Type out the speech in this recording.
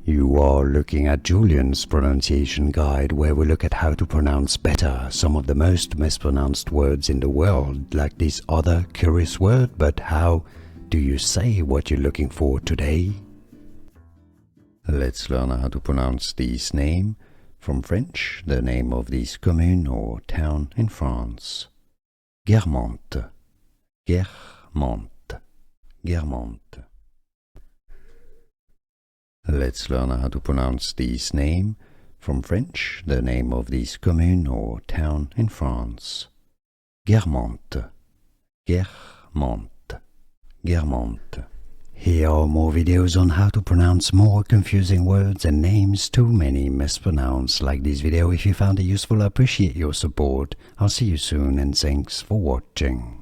You are looking at Julian's pronunciation guide, where we look at how to pronounce better some of the most mispronounced words in the world, like this other curious word. But how do you say what you're looking for today? Let's learn how to pronounce this name. From French, the name of this commune or town in France. Guermantes, Guermantes, Guermantes. Let's learn how to pronounce this name. From French, the name of this commune or town in France. Guermantes, Guermantes, Guermantes. Here are more videos on how to pronounce more confusing words and names too many mispronounced. Like this video if you found it useful. I appreciate your support. I'll see you soon and thanks for watching.